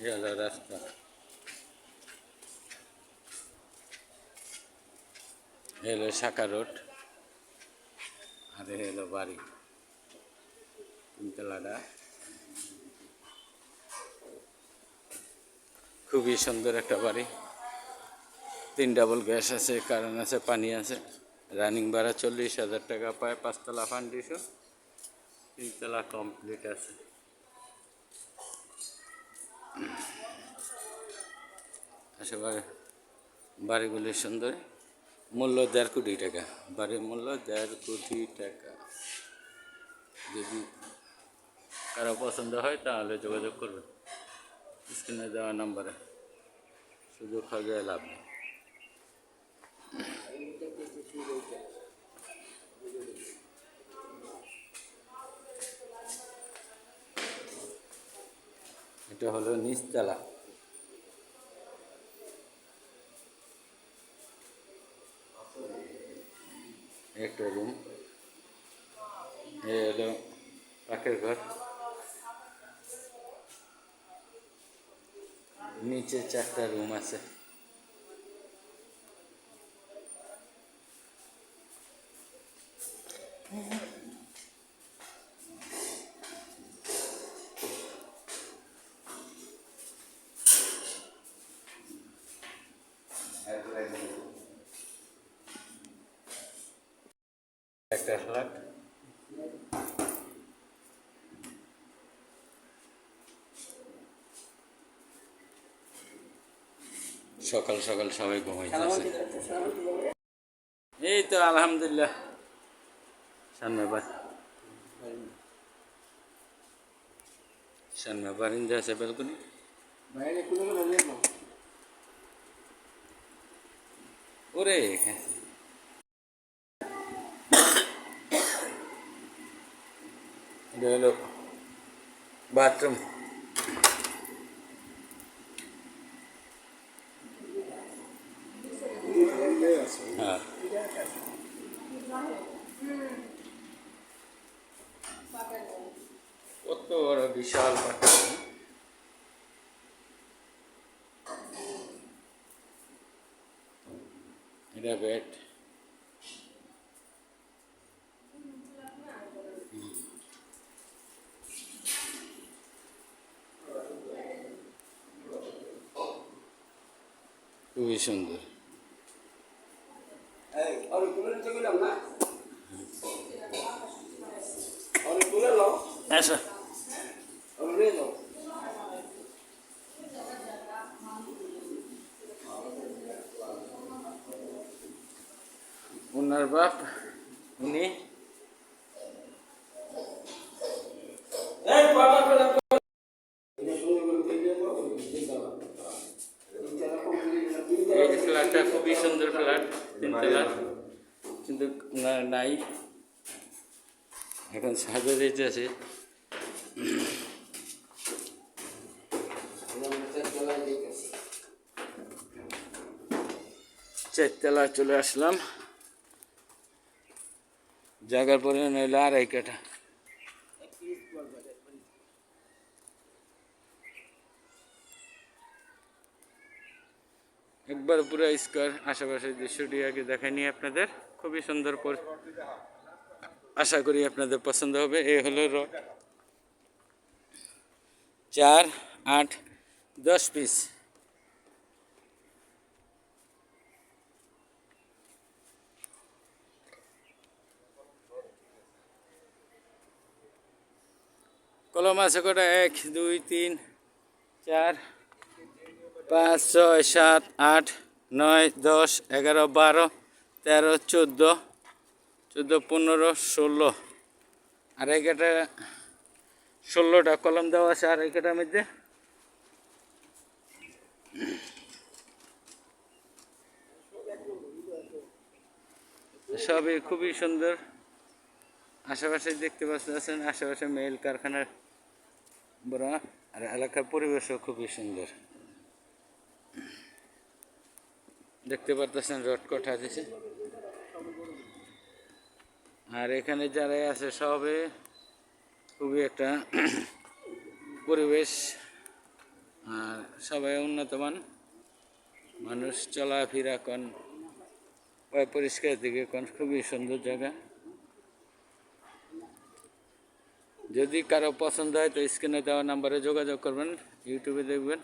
এই হলো রাস্তা, এই হলো শাখা রোড, আর এই হলো বাড়ি তিনতলাটা। খুবই সুন্দর একটা বাড়ি, 3 ডাবল গ্যাস আছে, কারেন্ট আছে, পানি আছে। রানিং ভাড়া 40,000 টাকা পায়। 5তলা ফাউন্ডেশন, 3তলা কমপ্লিট আছে। আসলে বাড়িগুলি সুন্দর। মূল্য 1.5 কোটি টাকা, বাড়ির মূল্য 1.5 কোটি টাকা। যদি কারো পছন্দ হয় তাহলে যোগাযোগ করবে স্ক্রিনে দেওয়া নাম্বারে। সুযোগ হবে লাভ নেই। এটা হলো নিচতলা, একটা রুম। এই হলো পাকের ঘর, নিচে 4টা রুম আছে। একটা ফ্ল্যাট, সকাল সকাল সবাই ঘুমাইতেছে। এই তো আলহামদুলিল্লাহ, সামনে সামনে বারিন্দা আছে, বেলকনি। ওরে এটা হলো বাথরুম। হ্যাঁ, কত বড় বিশাল বাথরুম। এটা বেড, খুবই সুন্দর। আচ্ছা, ওনার বাপ, উনি এই ফ্ল্যাটটা খুবই সুন্দর ফ্ল্যাট, 3তলা, কিন্তু ওনার নাই, এখন সাজা দিতে আছে। 4তলায় চলে আসলাম। জায়গার পরে নইলে 2.5 কাঠা। একবার পুরো স্কোয়ার। আশেপাশের দৃশ্যটি আগে দেখাইনি আপনাদের, খুবই সুন্দর। আশা করি আপনাদের পছন্দ হবে। এই হলো 4, 8, 10 পিস। কলম আছে কটা? 1, 2, 3, 4, 5, 6, 7, 8, 9, 10, 11, 12, 13, 14, 15, 16। 2.5 কাঠা, 16টা কলম দেওয়া আছে 2.5 কাঠার মধ্যে। সবই খুবই সুন্দর। আশেপাশে দেখতে পাচ্ছেন, আশেপাশে মেইল কারখানার বড়, আর এলাকার পরিবেশও খুবই সুন্দর। দেখতে পাচ্ছেন রড কঠা দিছে। আর এখানে যারাই আছে সবে খুবই একটা পরিবেশ আর সবাই উন্নতমান মানুষ চলাফেরা কোন পরিষ্কার দিকে কোন খুবই সুন্দর জায়গা। যদি কারো পছন্দ হয় তো স্ক্রিনে দেওয়া নাম্বারে যোগাযোগ করবেন। ইউটিউবে দেখবেন,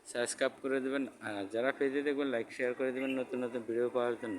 সাবস্ক্রাইব করে দেবেন, আর যারা পেজে দেখবেন লাইক শেয়ার করে দেবেন নতুন নতুন ভিডিও পাওয়ার জন্য।